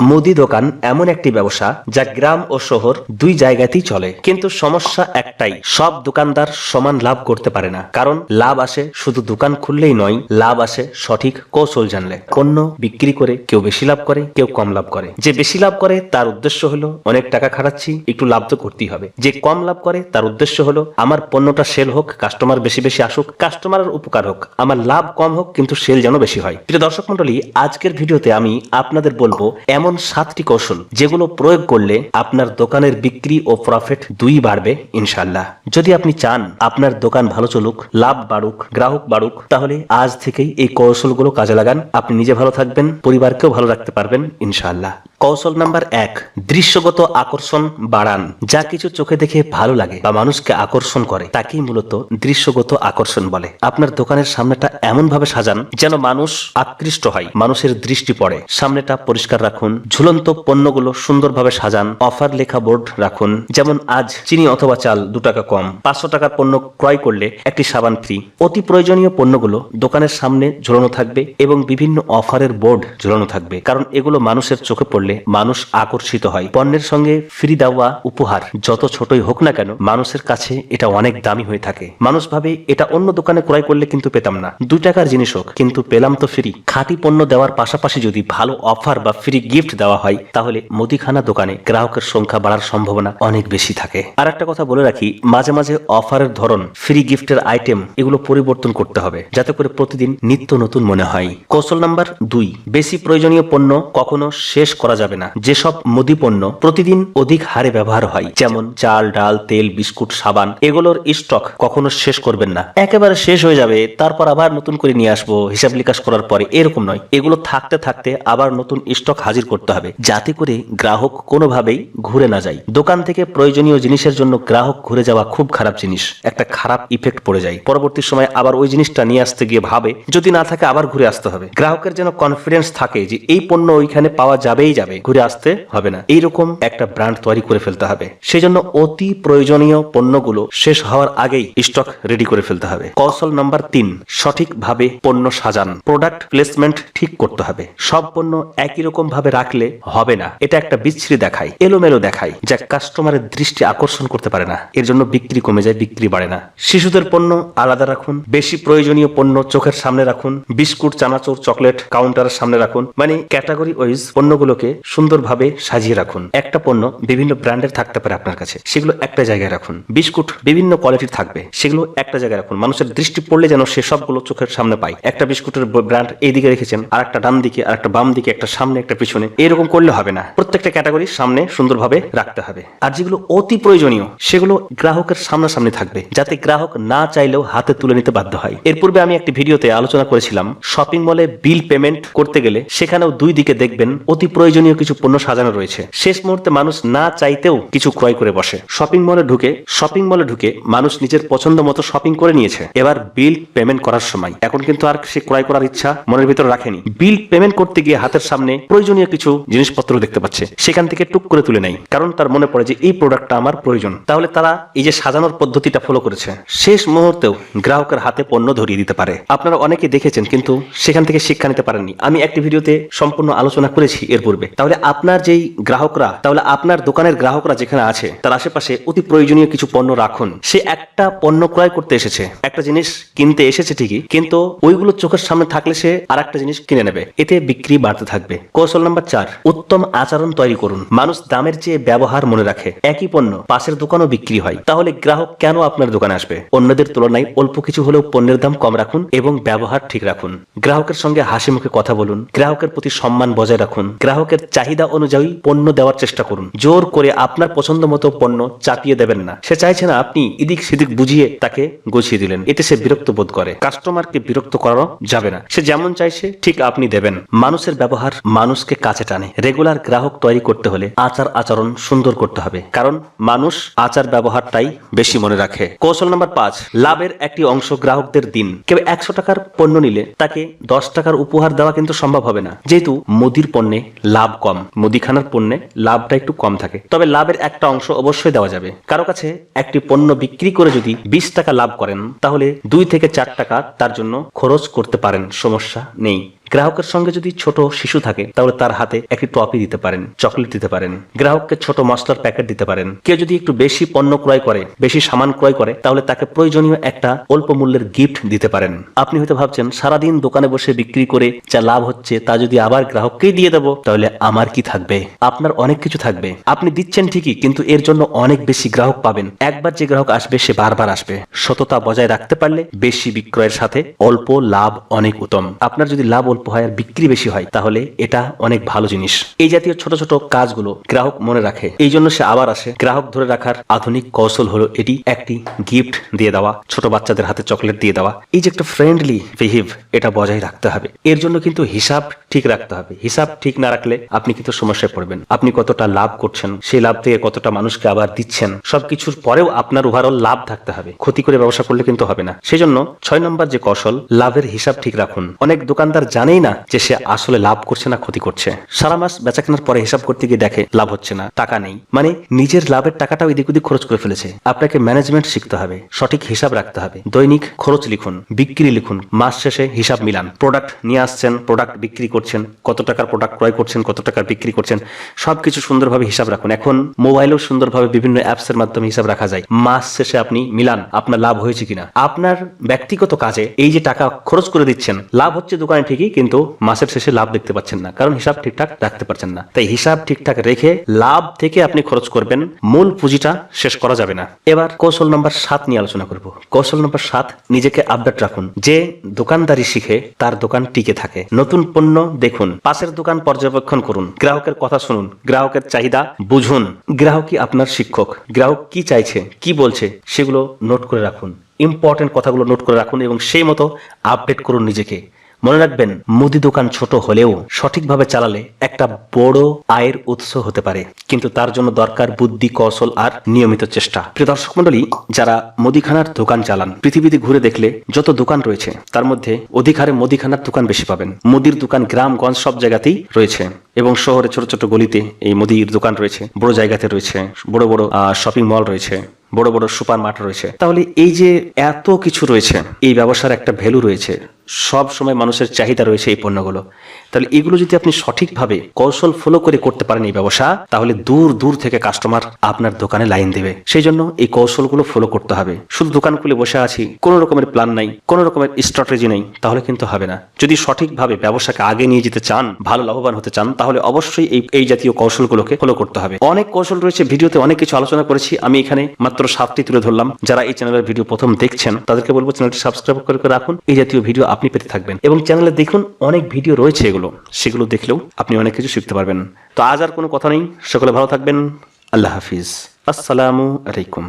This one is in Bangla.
মুদি দোকান এমন একটি ব্যবসা যা গ্রাম ও শহর দুই জায়গাতেই চলে, কিন্তু সমস্যা একটাই, সব দোকানদার সমান লাভ করতে পারে না। কারণ লাভ আসে শুধু দোকান খুললেই নয়, লাভ আসে সঠিক কৌশল জানলে। পণ্য বিক্রি করে কেউ বেশি লাভ করে, কেউ কম লাভ করে। যে বেশি লাভ করে তার উদ্দেশ্য হলো অনেক টাকা খাটাচ্ছি, একটু লাভ তো করতেই হবে। যে কম লাভ করে তার উদ্দেশ্য হলো আমার পণ্যটা সেল হোক, কাস্টমার বেশি বেশি আসুক, কাস্টমারের উপকার হোক, আমার লাভ কম হোক কিন্তু সেল যেন বেশি হয়। প্রিয় দর্শক মন্ডলী, আজকের ভিডিওতে আমি আপনাদের বলবো এমন 7টি কৌশল যেগুলো প্রয়োগ করলে আপনার দোকানের বিক্রি ও প্রফিট দুই বাড়বে ইনশাআল্লাহ। যদি আপনি চান আপনার দোকান ভালো চলুক, লাভ বাড়ুক, গ্রাহক বাড়ুক, তাহলে আজ থেকেই এই কৌশলগুলো কাজে লাগান। আপনি নিজে ভালো থাকবেন, পরিবারকেও ভালো রাখতে পারবেন ইনশাআল্লাহ। কৌশল নাম্বার 1, দৃশ্যগত আকর্ষণ বাড়ান। যা কিছু চোখে দেখে ভালো লাগে বা মানুষকে আকর্ষণ করে তাকেই মূলত দৃশ্যগত আকর্ষণ বলে। আপনার দোকানের সামনেটা এমন ভাবে সাজান যেন মানুষ আকৃষ্ট হয়, মানুষের দৃষ্টি পড়ে। সামনেটা পরিষ্কার রাখুন, ঝুলন্ত পণ্যগুলো সুন্দরভাবে সাজান, অফার লেখা বোর্ড রাখুন, যেমন আজ চিনি অথবা চাল 2 টাকা কম, 500 টাকার পণ্য ক্রয় করলে একটি সাবান ফ্রি। অতি প্রয়োজনীয় পণ্যগুলো দোকানের সামনে ঝুলানো থাকবে এবং বিভিন্ন অফারের বোর্ড ঝুলানো থাকবে, কারণ এগুলো মানুষের চোখে পড়লে মানুষ আকর্ষিত হয়। পণ্যের সঙ্গে ফ্রি দেওয়া উপহার যত ছোটই হোক না কেন, মানুষের কাছে এটা অনেক দামি হয়ে থাকে। মানুষ ভাবে এটা অন্য দোকানে ক্রয় করলে কিন্তু পেতাম না, 2 টাকার জিনিস হোক কিন্তু পেলাম তো ফ্রি। খাঁটি পণ্য দেওয়ার পাশাপাশি যদি ভালো অফার বা ফ্রি গিফট দেওয়া হয়, তাহলে মুদিখানা দোকানে গ্রাহকের সংখ্যা বাড়ার সম্ভাবনা অনেক বেশি থাকে। আর একটা কথা বলে রাখি, মাঝে মাঝে অফারের ধরন, ফ্রি গিফটের আইটেম এগুলো পরিবর্তন করতে হবে, যাতে করে প্রতিদিন নিত্য নতুন মনে হয়। কৌশল নাম্বার 2, বেশি প্রয়োজনীয় পণ্য কখনো শেষ করা যাবে না। যেসব মুদি পণ্য প্রতিদিন অধিক হারে ব্যবহার হয়, যেমন চাল, ডাল, তেল, বিস্কুট, সাবান, এগুলোর স্টক কখনো শেষ করবেন না। একেবারে শেষ হয়ে যাবে তারপর আবার নতুন করে নিয়ে আসবো হিসাব নিকাশ করার পরে, এরকম নয়। এগুলো থাকতে থাকতে আবার নতুন স্টক হাজির করতে হবে, যাতে করে গ্রাহক কোনোভাবেই ঘুরে না যায়। দোকান থেকে প্রয়োজনীয় জিনিসের জন্য গ্রাহক ঘুরে যাওয়া খুব খারাপ জিনিস, একটা খারাপ ইফেক্ট পড়ে যায়। পরবর্তী সময় আবার ওই জিনিসটা নিয়ে আসতে গিয়ে ভাবে যদি না থাকে আবার ঘুরে আসতে হবে। গ্রাহকের যেন কনফিডেন্স থাকে যে এই পণ্য ওইখানে পাওয়া যাবেই যাবে, ঘুরে আসতে হবে না। এইরকম একটা ব্র্যান্ড তৈরি করে ফেলতে হবে। সেজন্য অতি প্রয়োজনীয় পণ্যগুলো শেষ হওয়ার আগেই স্টক রেডি করে ফেলতে হবে। কৌশল নাম্বার 3, সঠিকভাবে পণ্য সাজান। প্রোডাক্ট প্লেসমেন্ট ঠিক করতে হবে। সব পণ্য একই রকম ভাবে রাখলে হবে না, এটা একটা বিচ্ছিরি দেখায়, এলোমেলো দেখায়, যা কাস্টমারের দৃষ্টি আকর্ষণ করতে পারে না। এর জন্য বিক্রি কমে যায়, বিক্রি বাড়ে না। শিশুদের পণ্য আলাদা রাখুন, বেশি প্রয়োজনীয় পণ্য চোখের সামনে রাখুন, বিস্কুট, চানাচুর, চকলেট কাউন্টারের সামনে রাখুন। মানে ক্যাটাগরি ওয়াইজ পণ্যগুলোকে সুন্দরভাবে সাজিয়ে রাখুন। একটা পণ্য বিভিন্ন ব্র্যান্ডের থাকতে পারে আপনার কাছে, সেগুলো একটা জায়গায় রাখুন। বিস্কুট বিভিন্ন কোয়ালিটির থাকবে, সেগুলো একটা জায়গায় রাখুন। মানুষের দৃষ্টি পড়লে যেন সে সবগুলো চোখের সামনে পায়। একটা বিস্কুটের ব্র্যান্ড এইদিকে রেখেছেন, আর একটা ডান দিকে, আর একটা বাম দিকে, একটা সামনে, একটা পিছনে, এরকম করলে হবে না। প্রত্যেকটা ক্যাটাগরির সামনে সুন্দরভাবে রাখতে হবে। আর যেগুলো অতি প্রয়োজনীয় সেগুলো গ্রাহকের সামনাসামনি থাকবে, যাতে গ্রাহক না চাইলেও হাতে তুলে নিতে বাধ্য হয়। এর পূর্বে আমি একটি ভিডিওতে আলোচনা করেছিলাম, শপিং মলে বিল পেমেন্ট করতে গেলে সেখানেও দুই দিকে দেখবেন অতি প্রয়োজনীয় কিছু পণ্য সাজানো রয়েছে। শেষ মুহূর্তে মানুষ না চাইতেও কিছু ক্রয় করে বসে। শপিং মলে ঢুকে মানুষ নিজের পছন্দ মতো শপিং করে নিয়েছে। এবার বিল পেমেন্ট করার সময় এখন কিন্তু আর সে ক্রয় করার ইচ্ছা মনের ভিতরে রাখেনি। বিল পেমেন্ট করতে গিয়ে হাতের সামনে প্রয়োজনীয় কিছু জিনিসপত্র দেখতে পাচ্ছে, সেখান থেকে টুক করে তুলে নেয়, কারণ তার মনে পড়ে যে এই প্রোডাক্টটা আমার প্রয়োজন। তাহলে তারা এই যে সাজানোর পদ্ধতিটা ফলো করেছে, শেষ মুহূর্তেও গ্রাহকের হাতে পণ্য ধরিয়ে দিতে পারে। আপনারা অনেকে দেখেছেন কিন্তু সেখান থেকে শিক্ষা নিতে পারেননি। আমি একটি ভিডিওতে সম্পূর্ণ আলোচনা করেছি এর পূর্বে। তাহলে আপনার দোকানের গ্রাহকরা যেখানে আছে তার আশেপাশে অতি প্রয়োজনীয় কিছু পণ্য রাখুন। সে একটা পণ্য ক্রয় করতে এসেছে, একটা জিনিস কিনতে এসেছে ঠিকই, কিন্তু ওইগুলো চোখের সামনে থাকলে সে আর একটা জিনিস কিনে নেবে, এতে বিক্রি বাড়তে থাকবে। কৌশল নাম্বার 4, উত্তম আচরণ তৈরি করুন। মানুষ দামের চেয়ে ব্যবহার মনে রাখে। একই পণ্য পাশের দোকানও বিক্রি হয়, তাহলে গ্রাহক কেন আপনার দোকানে আসবে? অন্যদের তুলনায় অল্প কিছু হলেও পণ্যের দাম কম রাখুন এবং ব্যবহার ঠিক রাখুন। গ্রাহকের সঙ্গে হাসি মুখে কথা বলুন, গ্রাহকের প্রতি সম্মান বজায় রাখুন, গ্রাহকের চাহিদা অনুযায়ী পণ্য দেওয়ার চেষ্টা করুন। জোর করে আপনার পছন্দ মতো পণ্য চাপিয়ে দেবেন না। সে চাইছে না, আপনি এদিক সেদিক বুঝিয়ে তাকে গুছিয়ে দিলেন, এতে সে বিরক্ত বোধ করে। কাস্টমারকে বিরক্ত করানো যাবে না, সে যেমন চাইছে ঠিক আপনি দেবেন। মানুষের ব্যবহার মানুষকে কাছে টানে। রেগুলার গ্রাহক তৈরি করতে হলে আচরণ সুন্দর করতে হবে, কারণ মানুষ আচার ব্যবহারটাই বেশি মনে রাখে। কৌশল নাম্বার 5, লাভের একটি অংশ গ্রাহকদের দিন। কেউ 100 টাকার পণ্য নিলে তাকে 10 টাকার উপহার দেওয়া কিন্তু সম্ভব হবে না, যেহেতু মুদির পণ্যে লাভ কম, মুদিখানার পণ্যে লাভটা একটু কম থাকে। তবে লাভের একটা অংশ অবশ্যই দেওয়া যাবে। কারো কাছে একটি পণ্য বিক্রি করে যদি 20 টাকা লাভ করেন, তাহলে 2 থেকে 4 টাকা তার জন্য খরচ করতে পারেন, সমস্যা নেই। গ্রাহকের সঙ্গে যদি ছোট শিশু থাকে তাহলে তার হাতে একটি ট্রফি দিতে পারেন, চকলেট দিতে পারেন, গ্রাহককে ছোট মশলার প্যাকেট দিতে পারেন। কেউ যদি একটু বেশি পণ্য ক্রয় করে, বেশি সামান ক্রয় করে, তাহলে তাকে প্রয়োজনীয় একটা অল্প মূল্যের গিফট দিতে পারেন। আপনি হয়তো ভাবছেন সারাদিন দোকানে বসে বিক্রি করে যা লাভ হচ্ছে তা যদি আবার গ্রাহককেই দিয়ে দেবো তাহলে আমার কি থাকবে? আপনার অনেক কিছু থাকবে। আপনি দিচ্ছেন ঠিকই, কিন্তু এর জন্য অনেক বেশি গ্রাহক পাবেন। একবার যে গ্রাহক আসবে সে বারবার আসবে। সততা বজায় রাখতে পারলে বেশি বিক্রয়ের সাথে অল্প লাভ অনেক উত্তম। আপনার যদি লাভ অল্প হয় আর বিক্রি বেশি হয় তাহলে এটা অনেক ভালো জিনিস। এই জাতীয় ছোট ছোট কাজগুলো গ্রাহক মনে রাখে, এই জন্য সে আবার আসে। গ্রাহক ধরে রাখার আধুনিক কৌশল হলো এটি, একটি গিফট দিয়ে দেওয়া, ছোট বাচ্চাদের হাতে চকলেট দিয়ে দেওয়া। এই যে একটা ফ্রেন্ডলি বিহেভ, এটা বজায় রাখতে হবে। এর জন্য কিন্তু হিসাব ঠিক রাখতে হবে। হিসাব ঠিক না রাখলে আপনি কিন্তু সমস্যায় পড়বেন। আপনি কতটা লাভ করছেন, সেই লাভ থেকে কতটা মানুষকে আবার দিচ্ছেন, সবকিছুর পরেও আপনার ওভারঅল লাভ থাকতে হবে। ক্ষতি করে ব্যবসা করলে কিন্তু হবে না। সেই জন্য 6 নম্বর যে কৌশল, লাভের হিসাব ঠিক রাখুন। অনেক দোকানদার জানেই না যে সে আসলে লাভ করছে না ক্ষতি করছে। সারা মাস বেচা কেনার পরে হিসাব করতে গিয়ে দেখে লাভ হচ্ছে না, টাকা নেই, মানে নিজের লাভের টাকাটাও এদিক ওদিক খরচ করে ফেলেছে। আপনাকে ম্যানেজমেন্ট শিখতে হবে, সঠিক হিসাব রাখতে হবে। দৈনিক খরচ লিখুন, বিক্রি লিখুন, মাস শেষে হিসাব মিলান। প্রোডাক্ট নিয়ে আসছেন, প্রোডাক্ট বিক্রি করছেন, কত টাকার প্রোডাক্ট ক্রয় করছেন, কত টাকার বিক্রি করছেন, সবকিছু সুন্দরভাবে হিসাব রাখুন। এখন মোবাইলেও সুন্দরভাবে বিভিন্ন অ্যাপসের মাধ্যমে হিসাব রাখা যায়। মাস শেষে আপনি মিলান আপনার লাভ হয়েছে কিনা। আপনার ব্যক্তিগত কাজে এই যে টাকা খরচ করে দিচ্ছেন, লাভ হচ্ছে দোকানে ঠিকই, কিন্তু মাসের শেষে লাভ দেখতে পাচ্ছেন না, কারণ হিসাব ঠিকঠাক রাখতে পারছেন না। তাই হিসাব ঠিকঠাক রেখে লাভ থেকে আপনি খরচ করবেন, মূল পুঁজিটা শেষ করা যাবে না। এবার কৌশল নম্বর 7 নিয়ে আলোচনা করব। কৌশল নম্বর 7, নিজেকে আপডেট রাখুন। যে দোকানদারি শিখে তার দোকান টিকে থাকে। নতুন পণ্য দেখুন, পাশের দোকান পর্যবেক্ষণ করুন, গ্রাহকের কথা শুনুন, গ্রাহকের চাহিদা বুঝুন। গ্রাহকই আপনার শিক্ষক। গ্রাহক কি চাইছে, কি বলছে, সেগুলো নোট করে রাখুন। ইম্পর্টেন্ট কথাগুলো নোট করে রাখুন এবং সেই মতো আপডেট করুন নিজেকে। মনে রাখবেন, মুদি দোকান ছোট হলেও সঠিকভাবে চালালে একটা বড় আয়ের উৎস হতে পারে, কিন্তু তার জন্য দরকার বুদ্ধি, কৌশল আর নিয়মিত চেষ্টা। প্রিয় দর্শক মন্ডলী, যারা মুদিখানার দোকান চালান, পৃথিবীতে ঘুরে দেখলে যত দোকান রয়েছে তার মধ্যে অধিকারে মুদিখানার দোকান বেশি পাবেন। মুদির দোকান গ্রামগঞ্জ সব জায়গাতেই রয়েছে এবং শহরে ছোট ছোট গলিতে এই মুদির দোকান রয়েছে, বড় জায়গাতে রয়েছে, বড় বড় শপিং মল রয়েছে, বড় বড় সুপার মার্ট রয়েছে। তাহলে এই যে এত কিছু রয়েছে, এই ব্যবসার একটা ভ্যালু রয়েছে, সব সময় মানুষের চাহিদা রয়েছে এই পণ্যগুলো। তাহলে এগুলো যদি আপনি সঠিকভাবে কৌশল ফলো করে করতে পারেন এই ব্যবসা, তাহলে দূর দূর থেকে কাস্টমার আপনার দোকানে লাইন দেবে। সেই জন্য এই কৌশলগুলো ফলো করতে হবে। শুধু দোকান খুলে বসে আছি, কোনো রকমের প্ল্যান নাই, কোনো রকমের স্ট্র্যাটেজি নেই, তাহলে কিন্তু হবে না। যদি সঠিকভাবে ব্যবসাকে আগে নিয়ে যেতে চান, ভালো লাভবান হতে চান, তাহলে অবশ্যই এই জাতীয় কৌশলগুলোকে ফলো করতে হবে। অনেক কৌশল রয়েছে, ভিডিওতে অনেক কিছু আলোচনা করেছি, আমি এখানে মাত্র 7টি তুলে ধরলাম। যারা এই চ্যানেলের ভিডিও প্রথম দেখছেন তাদেরকে বলবো চ্যানেলটি সাবস্ক্রাইব করে রাখুন, এই জাতীয় ভিডিও আপনি পেতে থাকবেন। এবং চ্যানেলে দেখুন অনেক ভিডিও রয়েছে, সেগুলো দেখলেও আপনি অনেক কিছু শিখতে পারবেন। তো আজ আর কোনো কথা নেই, সকলে ভালো থাকবেন। আল্লাহ হাফিজ, আসসালামু আলাইকুম।